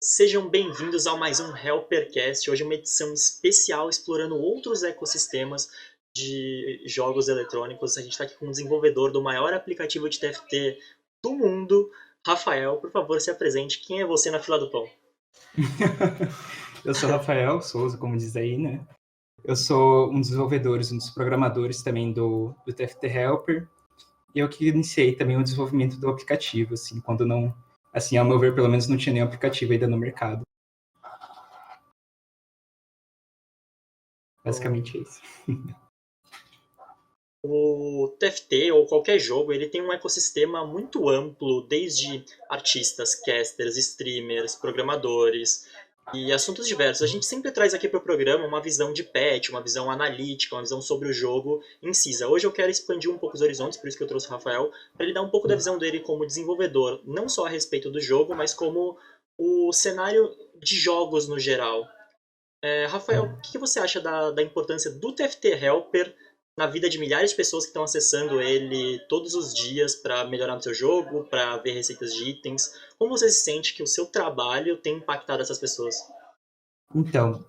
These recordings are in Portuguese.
Sejam bem-vindos a mais um Helpercast. Hoje é uma edição especial explorando outros ecossistemas de jogos eletrônicos. A gente está aqui com o desenvolvedor do maior aplicativo de TFT do mundo, Rafael. Por favor, se apresente. Quem é você na fila do pão? Eu sou Rafael Souza, como diz aí, né? Eu sou um dos desenvolvedores, um dos programadores também do TFT Helper. E eu que iniciei também o desenvolvimento do aplicativo, assim, quando não... Assim, ao meu ver, pelo menos não tinha nenhum aplicativo ainda no mercado. Basicamente é isso. O TFT ou qualquer jogo, ele tem um ecossistema muito amplo, desde artistas, casters, streamers, programadores e assuntos diversos. A gente sempre traz aqui para o programa uma visão de patch, uma visão analítica, uma visão sobre o jogo em si. Hoje eu quero expandir um pouco os horizontes, por isso que eu trouxe o Rafael, para ele dar um pouco da visão dele como desenvolvedor, não só a respeito do jogo, mas como o cenário de jogos no geral. Rafael, o que você acha da importância do TFT Helper na vida de milhares de pessoas que estão acessando ele todos os dias para melhorar no seu jogo, para ver receitas de itens? Como você se sente que o seu trabalho tem impactado essas pessoas? Então,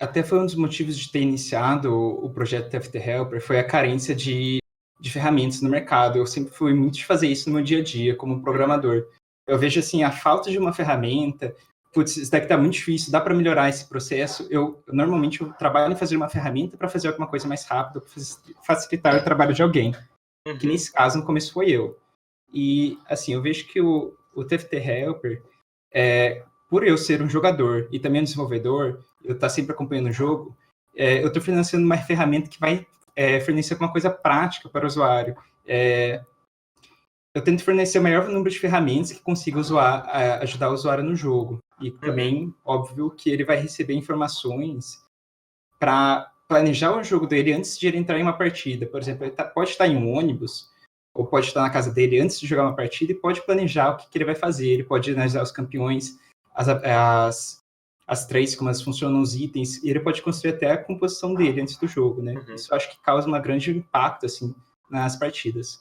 até foi um dos motivos de ter iniciado o projeto TFT Helper, foi a carência de ferramentas no mercado. Eu sempre fui muito de fazer isso no meu dia a dia, como programador. Eu vejo, assim, a falta de uma ferramenta. Putz, isso daqui tá muito difícil, dá para melhorar esse processo. Normalmente, eu trabalho em fazer uma ferramenta para fazer alguma coisa mais rápida, para facilitar o trabalho de alguém. Que Uhum. nesse caso, no começo, foi eu. E, assim, eu vejo que o TFT Helper, por eu ser um jogador e também um desenvolvedor, eu estar sempre acompanhando o jogo, eu estou financiando uma ferramenta que vai fornecer alguma coisa prática para o usuário. Eu tento fornecer o maior número de ferramentas que consiga ajudar o usuário no jogo. E Uhum. também, óbvio, que ele vai receber informações para planejar o jogo dele antes de ele entrar em uma partida. Por exemplo, ele pode estar em um ônibus, ou pode estar na casa dele antes de jogar uma partida e pode planejar o que ele vai fazer. Ele pode analisar os campeões, as trades, como elas funcionam, os itens, e ele pode construir até a composição dele antes do jogo, né? Uhum. Isso eu acho que causa um grande impacto, assim, nas partidas.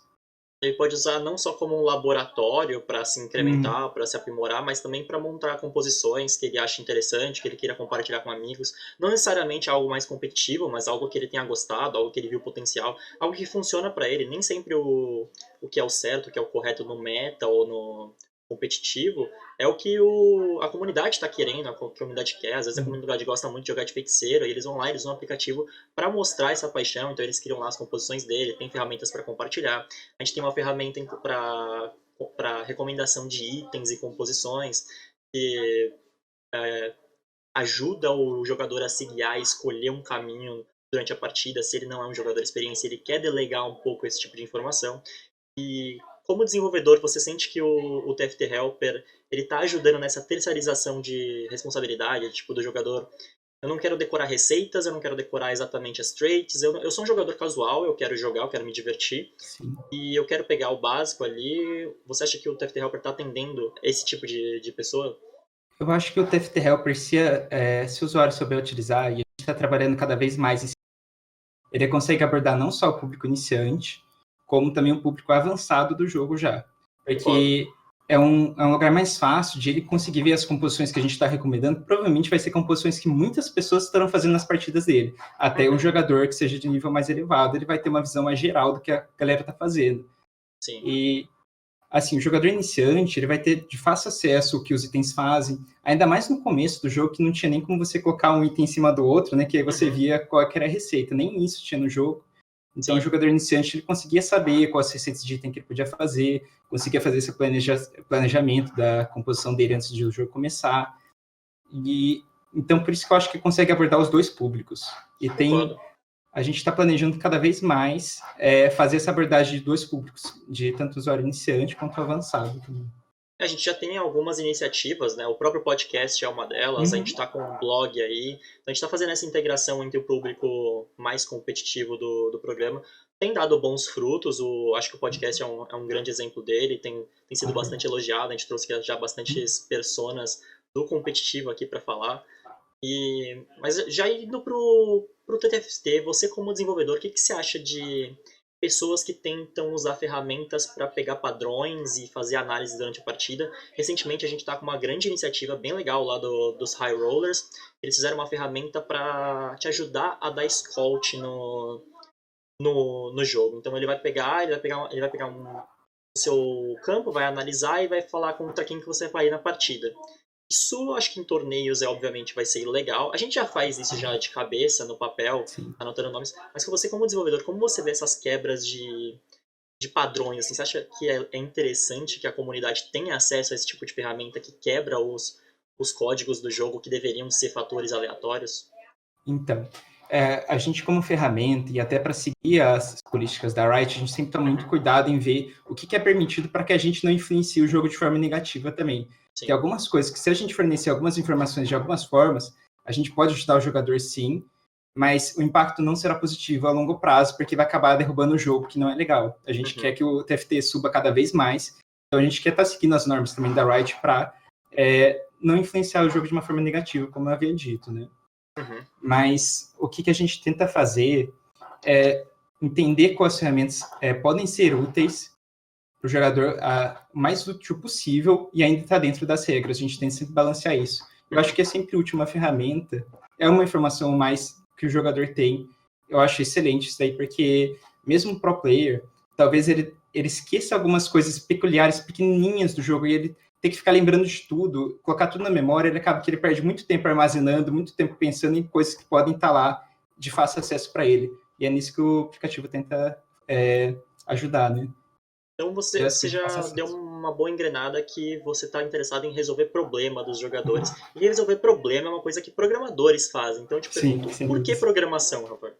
Ele pode usar não só como um laboratório para se incrementar, para se aprimorar, mas também para montar composições que ele acha interessante, que ele queira compartilhar com amigos. Não necessariamente algo mais competitivo, mas algo que ele tenha gostado, algo que ele viu potencial, algo que funciona para ele. Nem sempre o que é o certo, o que é o correto no meta ou no competitivo é o que a comunidade está querendo, a comunidade quer. Às vezes a comunidade gosta muito de jogar de feiticeiro, e eles vão lá, eles usam um aplicativo para mostrar essa paixão, então eles criam lá as composições dele, tem ferramentas para compartilhar. A gente tem uma ferramenta para recomendação de itens e composições que ajuda o jogador a se guiar e escolher um caminho durante a partida, se ele não é um jogador experiente, se ele quer delegar um pouco esse tipo de informação. E como desenvolvedor, você sente que o TFT Helper ele está ajudando nessa terceirização de responsabilidade, tipo, do jogador. Eu não quero decorar receitas, eu não quero decorar exatamente as traits, eu sou um jogador casual, eu quero jogar, eu quero me divertir, Sim. e eu quero pegar o básico ali. Você acha que o TFT Helper está atendendo esse tipo de pessoa? Eu acho que o TFT Helper, se o usuário souber utilizar, e a gente está trabalhando cada vez mais em ele consegue abordar não só o público iniciante, como também o público avançado do jogo já. Concordo. Porque é um lugar mais fácil de ele conseguir ver as composições que a gente está recomendando. Provavelmente vai ser composições que muitas pessoas estarão fazendo nas partidas dele. Até um Uhum. jogador que seja de nível mais elevado, ele vai ter uma visão mais geral do que a galera está fazendo. Sim. E assim, o jogador iniciante, ele vai ter de fácil acesso o que os itens fazem, ainda mais no começo do jogo, que não tinha nem como você colocar um item em cima do outro, né, que aí você Uhum. via qual que era a receita, nem isso tinha no jogo. Então, o Sim. jogador iniciante, ele conseguia saber quais receitas de item que ele podia fazer, conseguia fazer esse planejamento da composição dele antes de o jogo começar. E então, por isso que eu acho que consegue abordar os dois públicos. E Concordo. a gente está planejando cada vez mais fazer essa abordagem de dois públicos, de tanto usuário iniciante quanto avançado também. A gente já tem algumas iniciativas, né? O próprio podcast é uma delas, a gente está com um blog aí, então a gente está fazendo essa integração entre o público mais competitivo do programa. Tem dado bons frutos, acho que o podcast é um grande exemplo dele, tem sido bastante elogiado, a gente trouxe já bastantes personas do competitivo aqui para falar. Mas já indo pro TTFT, você como desenvolvedor, o que você acha pessoas que tentam usar ferramentas para pegar padrões e fazer análise durante a partida. Recentemente a gente está com uma grande iniciativa bem legal lá dos High Rollers. Eles fizeram uma ferramenta para te ajudar a dar scout no jogo. Então ele vai pegar o seu campo, vai analisar e vai falar contra quem que você vai ir na partida. Isso, acho que em torneios, obviamente, vai ser legal. A gente já faz isso já de cabeça, no papel, Sim. anotando nomes. Mas que você, como desenvolvedor, como você vê essas quebras de padrões? Assim, você acha que é interessante que a comunidade tenha acesso a esse tipo de ferramenta que quebra os códigos do jogo que deveriam ser fatores aleatórios? Então, a gente como ferramenta e até para seguir as políticas da Riot, a gente sempre toma muito cuidado em ver o que é permitido para que a gente não influencie o jogo de forma negativa também. Sim. Tem algumas coisas que se a gente fornecer algumas informações de algumas formas, a gente pode ajudar o jogador sim, mas o impacto não será positivo a longo prazo, porque vai acabar derrubando o jogo, que não é legal. A gente quer que o TFT suba cada vez mais, então a gente quer estar seguindo as normas também da Riot para não influenciar o jogo de uma forma negativa, como eu havia dito, né? Mas o que a gente tenta fazer é entender quais ferramentas podem ser úteis para o jogador o mais útil possível e ainda estar dentro das regras. A gente tem que sempre balancear isso. Eu acho que é sempre útil uma ferramenta, é uma informação mais que o jogador tem. Eu acho excelente isso daí, porque mesmo um pro player, talvez ele esqueça algumas coisas peculiares, pequenininhas do jogo, e ele tem que ficar lembrando de tudo, colocar tudo na memória, ele acaba que ele perde muito tempo armazenando, muito tempo pensando em coisas que podem estar lá de fácil acesso para ele. E é nisso que o aplicativo tenta ajudar, né? Então você já deu uma boa engrenada que você está interessado em resolver problema dos jogadores. E resolver problema é uma coisa que programadores fazem. Então eu te pergunto, por que programação, Rafael?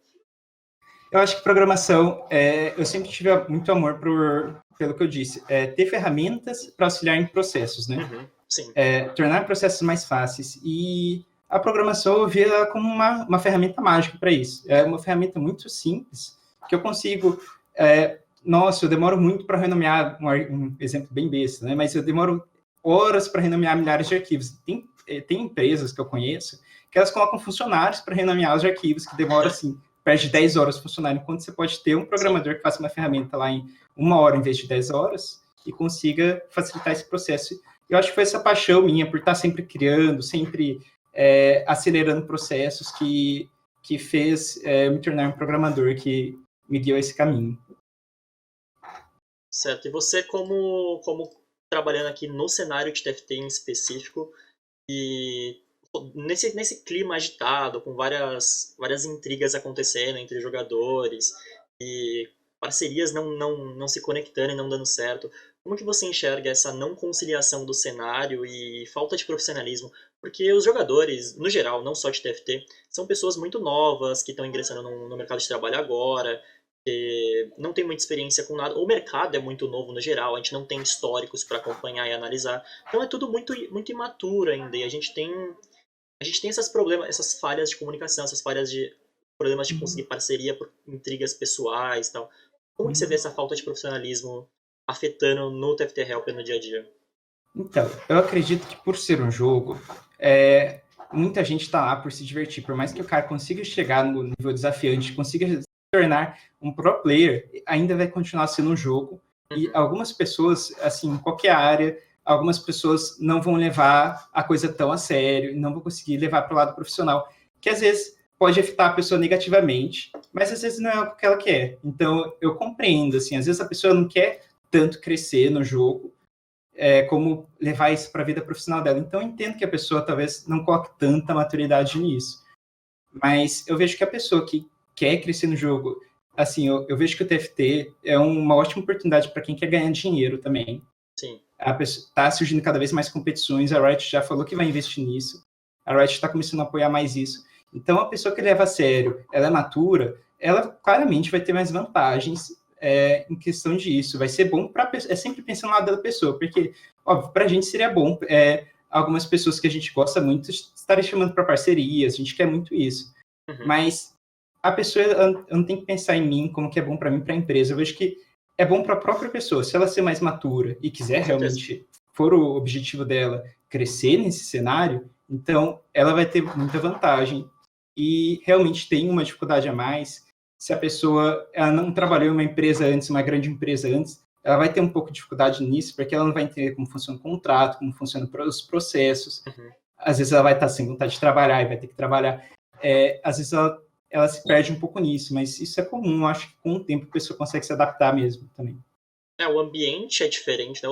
Eu acho que programação, eu sempre tive muito amor pelo que eu disse, ter ferramentas para auxiliar em processos, né? Sim. Tornar processos mais fáceis. E a programação eu via ela como uma ferramenta mágica para isso. É uma ferramenta muito simples, que eu consigo... eu demoro muito para renomear, um exemplo bem besta, né? Mas eu demoro horas para renomear milhares de arquivos. Tem empresas que eu conheço que elas colocam funcionários para renomear os arquivos, que demora, assim, perto de 10 horas funcionando, enquanto você pode ter um programador que faça uma ferramenta lá em 1 hora em vez de 10 horas e consiga facilitar esse processo. Eu acho que foi essa paixão minha por estar sempre criando, sempre acelerando processos que fez me tornar um programador, que me guiou esse caminho. Certo. E você, como trabalhando aqui no cenário de TFT em específico, e nesse clima agitado, com várias intrigas acontecendo entre jogadores, e parcerias não se conectando e não dando certo, como que você enxerga essa não conciliação do cenário e falta de profissionalismo? Porque os jogadores, no geral, não só de TFT, são pessoas muito novas, que estão ingressando no mercado de trabalho agora, não tem muita experiência com nada. O mercado é muito novo no geral, a gente não tem históricos para acompanhar e analisar. Então é tudo muito, muito imaturo ainda. E a gente tem esses problemas, essas falhas de comunicação, essas falhas de problemas de conseguir parceria por intrigas pessoais e tal. Como que você vê essa falta de profissionalismo afetando no TFT Help no dia a dia? Então, eu acredito que por ser um jogo, muita gente está lá por se divertir. Por mais que o cara consiga chegar no nível desafiante, consiga se tornar um pro player, ainda vai continuar sendo um jogo. E algumas pessoas, assim, em qualquer área, algumas pessoas não vão levar a coisa tão a sério, não vão conseguir levar para o lado profissional, que às vezes pode afetar a pessoa negativamente, mas às vezes não é algo que ela quer. Então, eu compreendo, assim, às vezes a pessoa não quer tanto crescer no jogo, como levar isso para a vida profissional dela. Então, eu entendo que a pessoa talvez não coloque tanta maturidade nisso. Mas eu vejo que a pessoa que quer crescer no jogo, assim, eu vejo que o TFT é uma ótima oportunidade para quem quer ganhar dinheiro também. Sim. Está surgindo cada vez mais competições, a Riot já falou que vai investir nisso, a Riot está começando a apoiar mais isso. Então, a pessoa que leva a sério, ela é matura, ela claramente vai ter mais vantagens em questão disso. Vai ser bom para sempre pensando no lado da pessoa, porque, óbvio, para a gente seria bom algumas pessoas que a gente gosta muito estarem chamando para parcerias, a gente quer muito isso. Mas a pessoa não tem que pensar em mim como que é bom para mim, para a empresa. Eu vejo que é bom para a própria pessoa. Se ela ser mais matura e quiser realmente, for o objetivo dela, crescer nesse cenário, então ela vai ter muita vantagem. E realmente tem uma dificuldade a mais, se a pessoa ela não trabalhou em uma empresa antes, uma grande empresa antes, ela vai ter um pouco de dificuldade nisso, porque ela não vai entender como funciona o contrato, como funcionam os processos. Às vezes ela vai estar sem vontade de trabalhar e vai ter que trabalhar. Às vezes ela se perde um pouco nisso, mas isso é comum. Eu acho que com o tempo a pessoa consegue se adaptar mesmo também. O ambiente é diferente, né?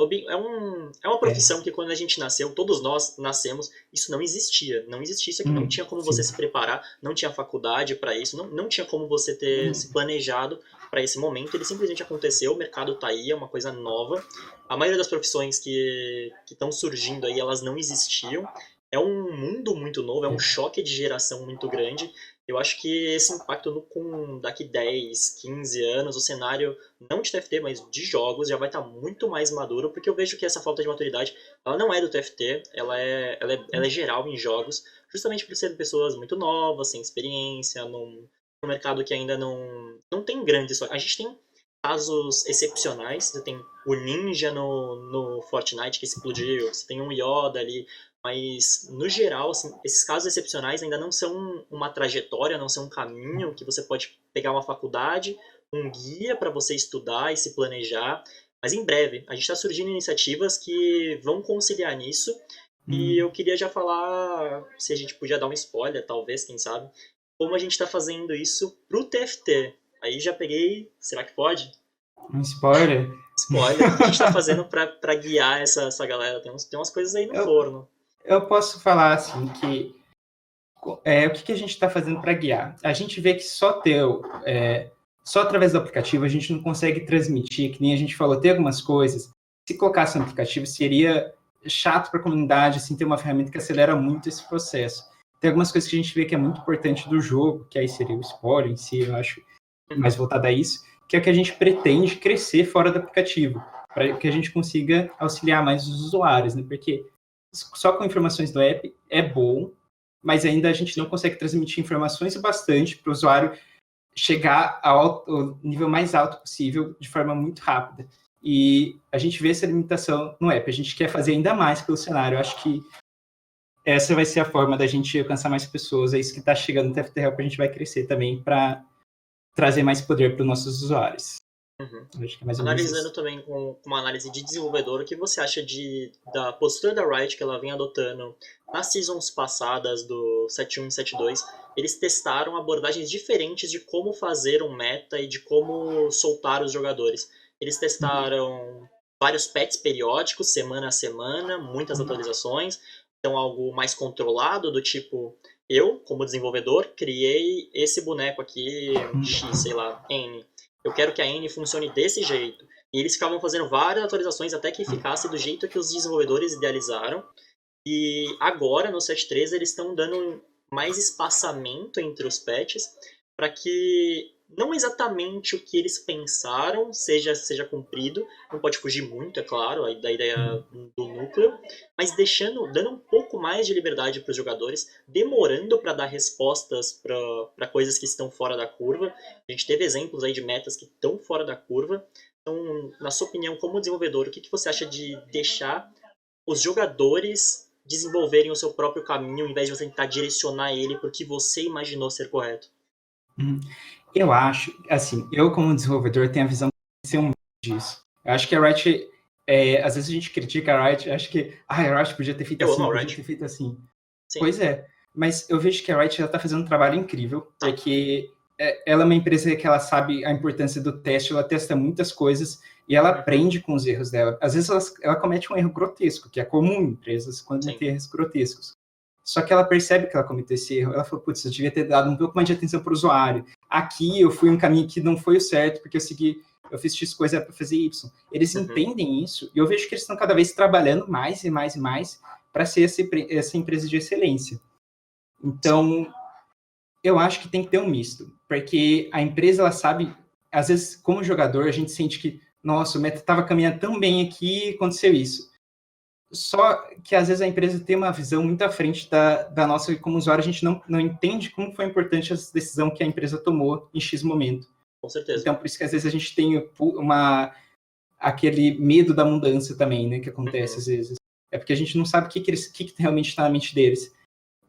É uma profissão que quando a gente nasceu, todos nós nascemos, isso não existia. Não existia isso aqui, não tinha como você se preparar, não tinha faculdade para isso, não tinha como você ter se planejado para esse momento. Ele simplesmente aconteceu, o mercado tá aí, é uma coisa nova. A maioria das profissões que estão surgindo aí, elas não existiam. É um mundo muito novo, é um choque de geração muito grande. Eu acho que esse impacto com daqui 10, 15 anos, o cenário não de TFT, mas de jogos, já vai estar muito mais maduro, porque eu vejo que essa falta de maturidade, ela não é do TFT, ela é geral em jogos, justamente por ser pessoas muito novas, sem experiência, num mercado que ainda não tem grandes... A gente tem casos excepcionais, você tem o Ninja no Fortnite que explodiu, você tem um Yoda ali, mas no geral, assim, esses casos excepcionais ainda não são uma trajetória, não são um caminho que você pode pegar uma faculdade, um guia para você estudar e se planejar, mas em breve a gente está surgindo iniciativas que vão conciliar nisso. E eu queria já falar, se a gente podia dar um spoiler, talvez, quem sabe, como a gente está fazendo isso pro TFT. Aí já peguei, será que pode? Um spoiler? Spoiler, o que a gente está fazendo para guiar essa galera? Tem umas coisas aí no forno. Eu posso falar assim que o que a gente está fazendo para guiar? A gente vê que só através do aplicativo a gente não consegue transmitir, que nem a gente falou, tem algumas coisas. Se colocasse no aplicativo seria chato para a comunidade, assim, ter uma ferramenta que acelera muito esse processo. Tem algumas coisas que a gente vê que é muito importante do jogo, que aí seria o spoiler em si, eu acho, mais voltado a isso, que é que a gente pretende crescer fora do aplicativo, para que a gente consiga auxiliar mais os usuários, né? Porque só com informações do app é bom, mas ainda a gente não consegue transmitir informações o bastante para o usuário chegar ao nível mais alto possível de forma muito rápida. E a gente vê essa limitação no app. A gente quer fazer ainda mais pelo cenário. Eu acho que essa vai ser a forma da gente alcançar mais pessoas. É isso que está chegando no TFT Help. A gente vai crescer também para trazer mais poder para os nossos usuários. Acho que é mais analisando também com uma análise de desenvolvedor, o que você acha da postura da Riot que ela vem adotando nas seasons passadas do 7.1 e 7.2? Eles testaram abordagens diferentes de como fazer um meta e de como soltar os jogadores. Eles testaram vários patches periódicos, semana a semana, muitas atualizações. Então algo mais controlado, do tipo, eu, como desenvolvedor, criei esse boneco aqui, X, sei lá, N. Eu quero que a N funcione desse jeito. E eles ficavam fazendo várias atualizações até que ficasse do jeito que os desenvolvedores idealizaram. E agora, no 7.3, eles estão dando mais espaçamento entre os patches para que não exatamente o que eles pensaram seja cumprido. Não pode fugir muito, é claro, da ideia do núcleo, mas dando um pouco mais de liberdade para os jogadores, demorando para dar respostas para coisas que estão fora da curva. A gente teve exemplos aí de metas que estão fora da curva. Então, na sua opinião, como desenvolvedor, o que você acha de deixar os jogadores desenvolverem o seu próprio caminho, ao invés de você tentar direcionar ele para o que você imaginou ser correto? Eu acho, assim, eu como desenvolvedor tenho a visão de ser um disso. Eu acho que a Riot, às vezes a gente critica a Riot, acho que a Riot podia ter feito assim, podia ter feito assim. Sim. Pois é, mas eu vejo que a Riot está fazendo um trabalho incrível, porque ela é uma empresa que ela sabe a importância do teste, ela testa muitas coisas e ela aprende com os erros dela. Às vezes ela comete um erro grotesco, que é comum em empresas cometer erros grotescos. Só que ela percebe que ela cometeu esse erro. Ela falou, putz, eu devia ter dado um pouco mais de atenção para o usuário. Aqui eu fui um caminho que não foi o certo, porque eu fiz X coisa para fazer Y. Eles entendem isso, e eu vejo que eles estão cada vez trabalhando mais e mais e mais para ser essa empresa de excelência. Então, eu acho que tem que ter um misto, porque a empresa, ela sabe, às vezes, como jogador, a gente sente que, nossa, o meta estava caminhando tão bem aqui e aconteceu isso. Só que, às vezes, a empresa tem uma visão muito à frente da nossa, e como usuário, a gente não entende como foi importante essa decisão que a empresa tomou em X momento. Com certeza. Então, por isso que, às vezes, a gente tem aquele medo da mudança também, né, que acontece, às vezes. É porque a gente não sabe o que realmente está na mente deles.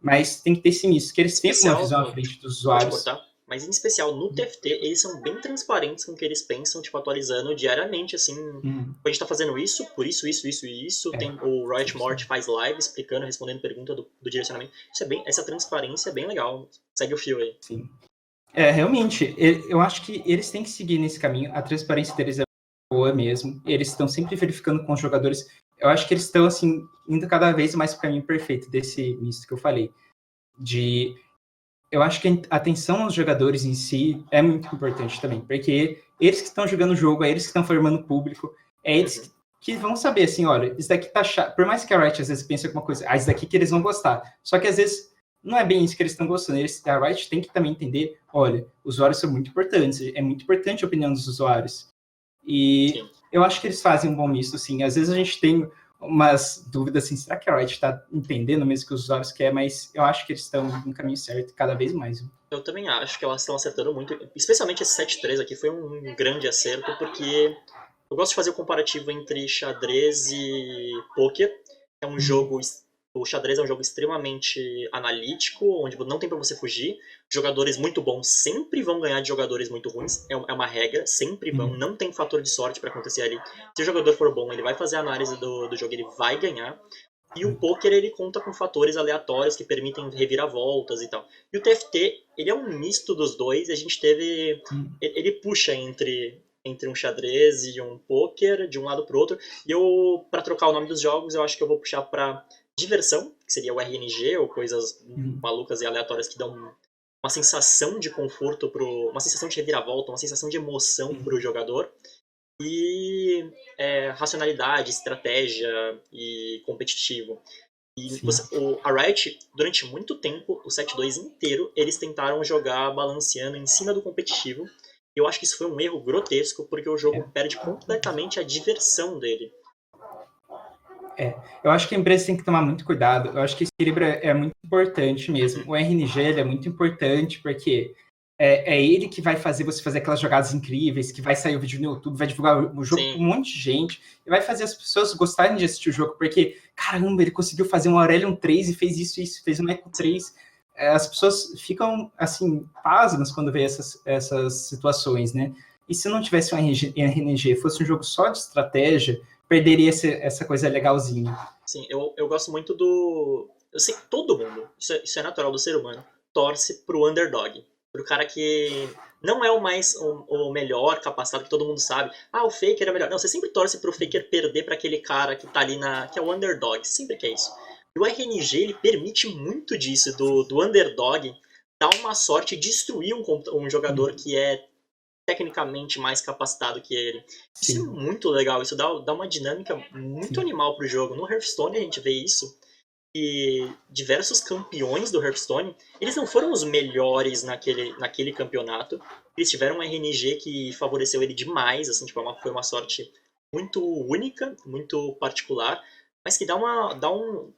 Mas tem que ter esse misto, que eles têm uma visão à frente dos usuários. mas em especial no TFT, eles são bem transparentes com o que eles pensam, tipo, atualizando diariamente, assim, a gente tá fazendo isso, por isso, isso e isso, tem o Riot Mort faz live explicando, respondendo pergunta do direcionamento, essa transparência é bem legal, segue o fio aí. Sim. Realmente, eu acho que eles têm que seguir nesse caminho, a transparência deles é boa mesmo, eles estão sempre verificando com os jogadores, eu acho que eles estão, assim, indo cada vez mais pro caminho perfeito desse misto que eu falei, eu acho que a atenção aos jogadores em si é muito importante também, porque eles que estão jogando o jogo, é eles que estão formando o público, é eles que vão saber, assim, olha, isso daqui tá chato, por mais que a Riot às vezes pense alguma coisa, isso daqui que eles vão gostar, só que às vezes não é bem isso que eles estão gostando, a Riot tem que também entender, olha, os usuários são muito importantes, é muito importante a opinião dos usuários, e eu acho que eles fazem um bom misto, assim, às vezes a gente tem umas dúvidas, assim, será que a Riot está entendendo mesmo que os usuários querem, mas eu acho que eles estão no caminho certo cada vez mais. Eu também acho que elas estão acertando muito, especialmente esse 7-3 aqui foi um grande acerto, porque eu gosto de fazer o comparativo entre xadrez e poker. É um jogo, o xadrez é um jogo extremamente analítico, onde não tem pra você fugir. Jogadores muito bons sempre vão ganhar de jogadores muito ruins, é uma regra, sempre vão, não tem fator de sorte pra acontecer ali. Se o jogador for bom, ele vai fazer a análise do jogo, ele vai ganhar. E o poker, ele conta com fatores aleatórios que permitem reviravoltas e tal. E o TFT, ele é um misto dos dois, e a gente teve... Ele puxa entre um xadrez e um poker, de um lado pro outro. E eu, pra trocar o nome dos jogos, eu acho que eu vou puxar pra diversão, que seria o RNG, ou coisas malucas e aleatórias que dão uma sensação de conforto, uma sensação de reviravolta, uma sensação de emoção pro jogador. E racionalidade, estratégia e competitivo. E a Riot, durante muito tempo, o 7-2 inteiro, eles tentaram jogar balanceando em cima do competitivo. Eu acho que isso foi um erro grotesco, porque o jogo perde completamente a diversão dele. Eu acho que a empresa tem que tomar muito cuidado. Eu acho que esse equilíbrio é muito importante mesmo. O RNG ele é muito importante porque é ele que vai fazer você fazer aquelas jogadas incríveis, que vai sair o vídeo no YouTube, vai divulgar o jogo para um monte de gente, e vai fazer as pessoas gostarem de assistir o jogo, porque, caramba, ele conseguiu fazer um Aurelion 3 e fez isso, fez um Echo 3. As pessoas ficam, assim, pasmas quando vê essas situações, né? E se não tivesse um RNG, fosse um jogo só de estratégia, perderia essa coisa legalzinha. Sim, eu gosto muito do... Eu sei que todo mundo, isso é natural do ser humano, torce pro underdog. Pro cara que não é o melhor capacitado, que todo mundo sabe. Ah, o Faker é o melhor. Não, você sempre torce pro Faker perder pra aquele cara que tá ali que é o underdog. Sempre que é isso. E o RNG, ele permite muito disso, do underdog dar uma sorte e destruir um jogador que é tecnicamente mais capacitado que ele. Isso é muito legal, isso dá uma dinâmica muito animal pro jogo. No Hearthstone a gente vê isso, e diversos campeões do Hearthstone, eles não foram os melhores naquele campeonato, eles tiveram um RNG que favoreceu ele demais, assim, tipo, foi uma sorte muito única, muito particular, mas que dá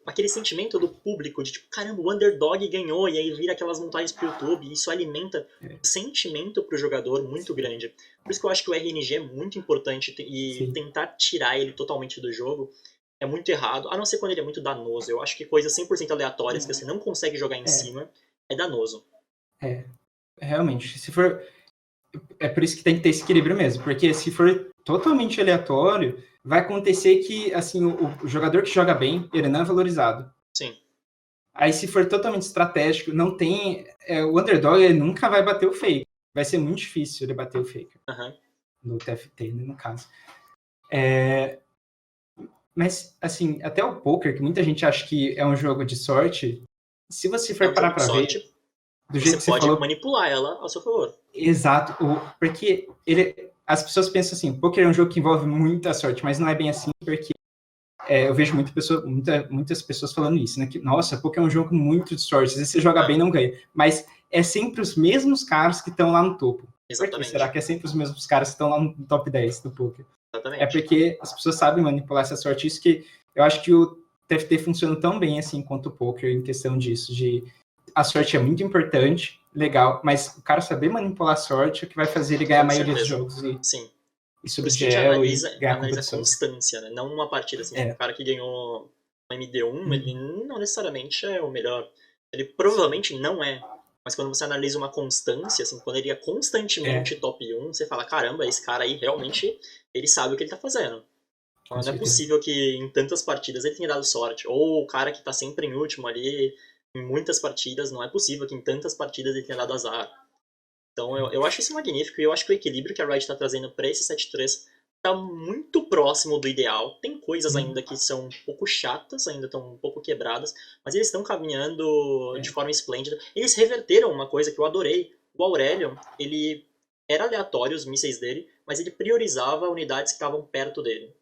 aquele sentimento do público de tipo, caramba, o underdog ganhou, e aí vira aquelas montagens pro YouTube, e isso alimenta um sentimento pro jogador muito grande. Por isso que eu acho que o RNG é muito importante, e tentar tirar ele totalmente do jogo é muito errado, a não ser quando ele é muito danoso. Eu acho que coisas 100% aleatórias que você não consegue jogar em cima é danoso. Realmente. Se for... É por isso que tem que ter esse equilíbrio mesmo, porque se for totalmente aleatório, vai acontecer que, assim, o jogador que joga bem, ele não é valorizado. Sim. Aí, se for totalmente estratégico, não tem... o underdog, ele nunca vai bater o Faker. Vai ser muito difícil ele bater o Faker. No TFT, né, no caso. Mas, assim, até o poker, que muita gente acha que é um jogo de sorte, se você for parar pra ver, do jeito que você pode falou, manipular ela ao seu favor. Exato, porque as pessoas pensam assim, poker é um jogo que envolve muita sorte, mas não é bem assim, porque eu vejo muitas pessoas falando isso, né? Que, nossa, poker é um jogo muito de sorte, às vezes você joga bem e não ganha, mas é sempre os mesmos caras que estão lá no topo. Exatamente. Por que será que é sempre os mesmos caras que estão lá no top 10 do poker? Exatamente. É porque as pessoas sabem manipular essa sorte, isso que eu acho que o TFT funciona tão bem assim quanto o poker em questão disso, a sorte é muito importante, legal, mas o cara saber manipular a sorte é o que vai fazer ele ganhar a maioria dos jogos e subir de elo e ganhar a constância, né? Não uma partida assim. O cara que ganhou um MD1, ele não necessariamente é o melhor. Ele provavelmente não é Mas quando você analisa uma constância, assim, quando ele é constantemente top 1, você fala, caramba, esse cara aí realmente, ele sabe o que ele tá fazendo. com Não é certeza. possível que em tantas partidas ele tenha dado sorte. Ou o cara que tá sempre em último ali, em muitas partidas, não é possível que em tantas partidas ele tenha dado azar. Então eu acho isso magnífico e eu acho que o equilíbrio que a Riot tá trazendo pra esse 7-3 tá muito próximo do ideal. Tem coisas ainda que são um pouco chatas, ainda estão um pouco quebradas, mas eles estão caminhando de forma esplêndida. Eles reverteram uma coisa que eu adorei. O Aurelion, ele era aleatório os mísseis dele, mas ele priorizava unidades que estavam perto dele.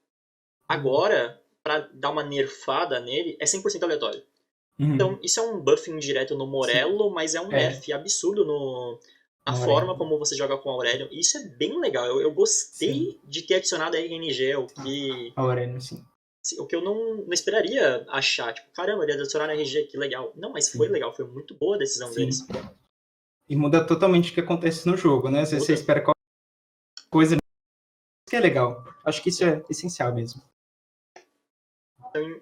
Agora, pra dar uma nerfada nele, é 100% aleatório. Então, isso é um buff indireto no Sim. Morello, mas é um nerf absurdo na forma como você joga com o Aurelion. E isso é bem legal. Eu gostei Sim. de ter adicionado a RNG, Aurelion, sim. o que eu não esperaria achar. Tipo, caramba, ele adicionaram RNG, que legal. Não, mas foi Sim. legal, foi muito boa a decisão Sim. deles. E muda totalmente o que acontece no jogo, né? Às vezes você Muda. espera qualquer coisa que é legal. Acho que isso é essencial mesmo. Então, em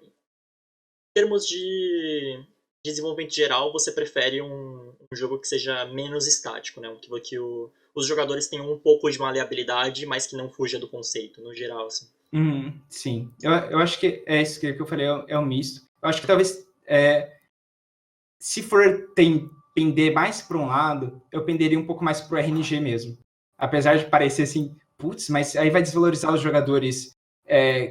termos de desenvolvimento geral, você prefere um jogo que seja menos estático, né? Que os jogadores tenham um pouco de maleabilidade, mas que não fuja do conceito, no geral, assim. Sim. Eu acho que é isso que eu falei, é um misto. Eu acho que talvez, se for pender mais para um lado, eu penderia um pouco mais para o RNG mesmo. Apesar de parecer assim, putz, mas aí vai desvalorizar os jogadores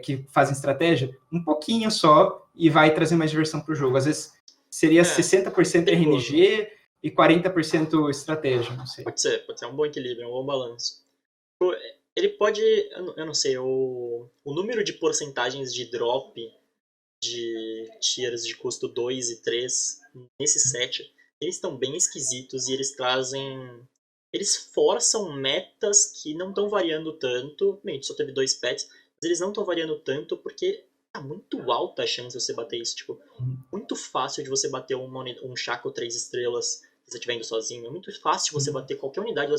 que fazem estratégia um pouquinho só e vai trazer mais diversão para o jogo. Às vezes seria 60% perigoso. RNG e 40% estratégia, não sei. Pode ser um bom equilíbrio, um bom balanço. Ele pode, eu não sei, o número de porcentagens de drop de tiers de custo 2 e 3 nesse set, eles estão bem esquisitos e eles trazem. Eles forçam metas que não estão variando tanto. Bem, a gente só teve 2 pets, mas eles não estão variando tanto porque tá muito alta a chance de você bater isso. Tipo, muito fácil de você bater um Shaco 3 estrelas se você estiver indo sozinho. É muito fácil de você bater qualquer unidade,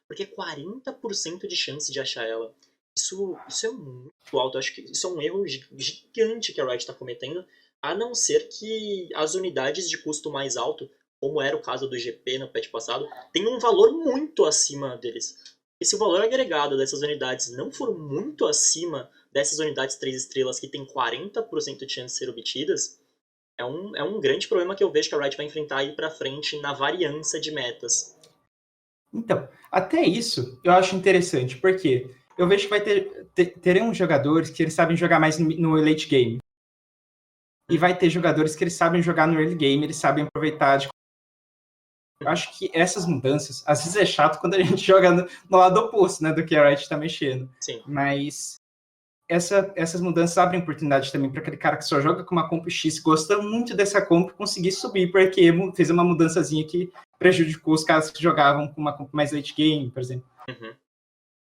porque é 40% de chance de achar ela. Isso é muito alto. Eu acho que isso é um erro gigante que a Riot está cometendo, a não ser que as unidades de custo mais alto, como era o caso do GP no patch passado, tenham um valor muito acima deles. E se o valor agregado dessas unidades não for muito acima dessas unidades 3 estrelas que tem 40% de chance de ser obtidas, é um grande problema que eu vejo que a Riot vai enfrentar aí pra frente na variância de metas. Então, até isso eu acho interessante, porque eu vejo que vai terão jogadores que eles sabem jogar mais no late game. E vai ter jogadores que eles sabem jogar no early game, eles sabem aproveitar de... Eu acho que essas mudanças, às vezes é chato quando a gente joga no lado oposto, né, do que a Riot está mexendo. Sim. Mas essas mudanças abrem oportunidade também para aquele cara que só joga com uma comp X, gosta muito dessa comp, conseguir subir, porque fez uma mudançazinha que prejudicou os caras que jogavam com uma comp mais late game, por exemplo.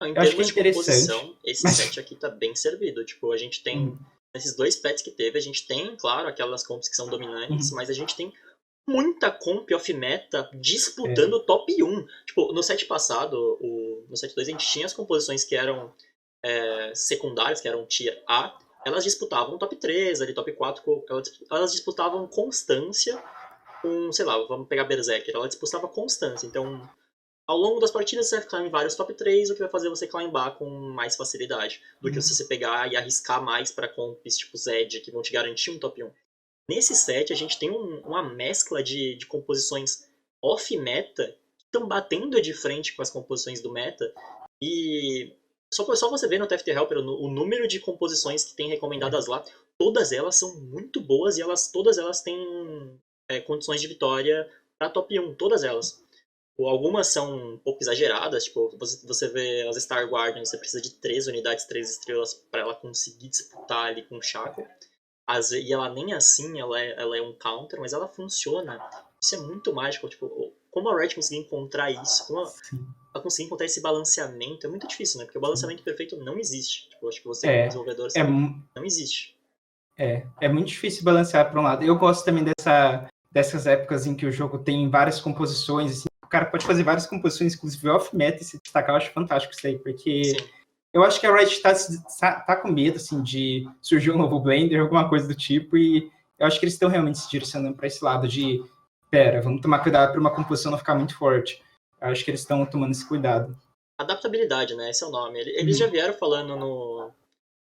Em Eu acho que é termos de interessante. composição, esse set aqui tá bem servido. Tipo, a gente tem, nesses 2 pets que teve, a gente tem, claro, aquelas comps que são dominantes, mas a gente tem muita comp off-meta disputando o top 1. Tipo, no set passado, no set 2, a gente tinha as composições que eram secundárias, que eram tier A, elas disputavam top 3, ali, top 4, elas disputavam constância com, sei lá, vamos pegar Berserker, ela disputava constância, então ao longo das partidas você vai ficar em vários top 3, o que vai fazer você climbar com mais facilidade do que se você pegar e arriscar mais para comps tipo Zed, que vão te garantir um top 1. Nesse set a gente tem uma mescla de composições off-meta que estão batendo de frente com as composições do meta e só você ver no TFT Helper o número de composições que tem recomendadas lá, todas elas são muito boas e todas elas têm condições de vitória para top 1, todas elas. Algumas são um pouco exageradas, tipo, você vê as Star Guardian, você precisa de 3 unidades, 3 estrelas para ela conseguir disputar ali com o Shaco. E ela nem assim, ela é um counter, mas ela funciona. Isso é muito mágico, tipo, como a Riot conseguir encontrar isso, como ela conseguir encontrar esse balanceamento, é muito difícil, né? Porque o balanceamento perfeito não existe. Tipo, acho que você como desenvolvedor sabe, não existe. É muito difícil balancear para um lado. Eu gosto também dessas épocas em que o jogo tem várias composições, assim, o cara pode fazer várias composições, inclusive off-meta, e se destacar. Eu acho fantástico isso aí, porque eu acho que a Riot tá com medo, assim, de surgir um novo Blender, alguma coisa do tipo, e eu acho que eles estão realmente se direcionando para esse lado de pera, vamos tomar cuidado para uma composição não ficar muito forte. Eu acho que eles estão tomando esse cuidado. Adaptabilidade, né? Esse é o nome. Eles já vieram falando no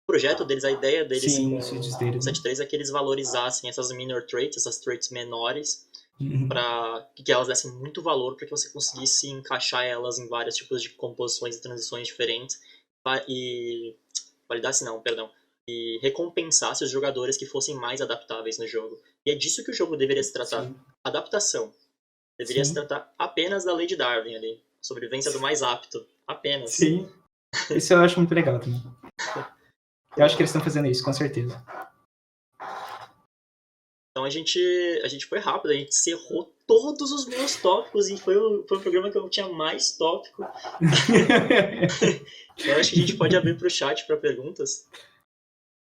projeto deles, a ideia deles Sim, com os vídeos o deles, né? 7.3 é que eles valorizassem essas minor traits, essas traits menores, Uhum. para que elas dessem muito valor para que você conseguisse encaixar elas em vários tipos de composições e transições diferentes e validasse não, perdão, e recompensasse os jogadores que fossem mais adaptáveis no jogo. E é disso que o jogo deveria se tratar. Sim. Adaptação. Deveria se Sim. tratar apenas da lei de Darwin ali. Sobrevivência do mais apto. Apenas. Sim. Isso eu acho muito legal também. Eu acho que eles estão fazendo isso, com certeza. Então a gente foi rápido, a gente cerrou todos os meus tópicos e foi o programa que eu tinha mais tópico. Eu acho que a gente pode abrir para o chat para perguntas.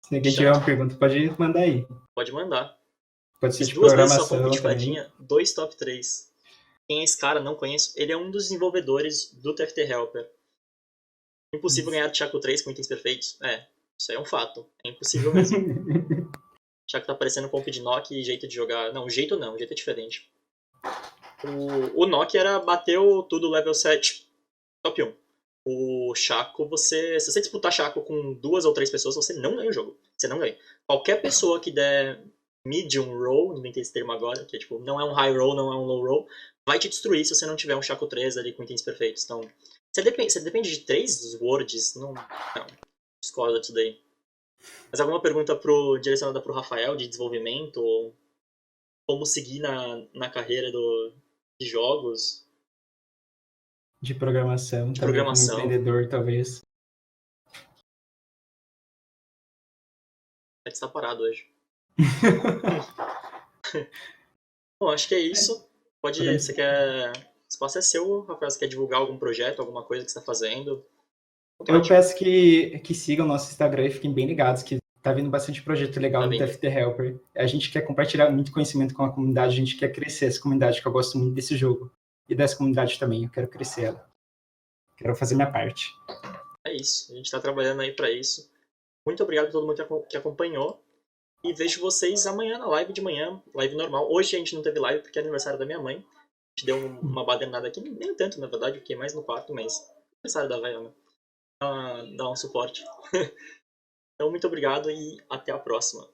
Se alguém tiver uma pergunta, pode mandar aí. Pode mandar. Pode ser Fiz de 2 vezes só programação também. fadinha, 2 top 3. Quem é esse cara? Não conheço. Ele é um dos desenvolvedores do TFT Helper. Impossível ganhar de Chaco 3 com itens perfeitos. Isso aí é um fato. É impossível mesmo. Chaco tá parecendo com o de Nock e jeito de jogar. Não, jeito não, jeito é diferente. O Nock era bateu tudo level 7, top 1. O Chaco, se você disputar Chaco com 2 ou 3 pessoas, você não ganha o jogo. Você não ganha. Qualquer pessoa que der medium roll, não tem esse termo agora, que é, tipo, não é um high roll, não é um low roll, vai te destruir se você não tiver um Chaco 3 ali com itens perfeitos. Então, você depende de 3 words, não discorda disso daí. Mas alguma pergunta direcionada pro Rafael de desenvolvimento, ou como seguir na carreira de jogos? De programação, De também programação. como empreendedor, talvez. Você tá parado hoje. Bom, acho que é isso. Você quer... O espaço é seu, Rafael. Você quer divulgar algum projeto, alguma coisa que você está fazendo? Eu peço que sigam o nosso Instagram e fiquem bem ligados, que tá vindo bastante projeto legal no TFT Helper. A gente quer compartilhar muito conhecimento com a comunidade, a gente quer crescer essa comunidade, que eu gosto muito desse jogo. E dessa comunidade também, eu quero crescer ela. Quero fazer minha parte. É isso, a gente está trabalhando aí para isso. Muito obrigado a todo mundo que acompanhou. E vejo vocês amanhã na live de manhã, live normal. Hoje a gente não teve live porque é aniversário da minha mãe. A gente deu uma badernada aqui, nem tanto na verdade, eu fiquei mais no quarto, mas aniversário da Vaiana. Dá um suporte. Então, muito obrigado e até a próxima.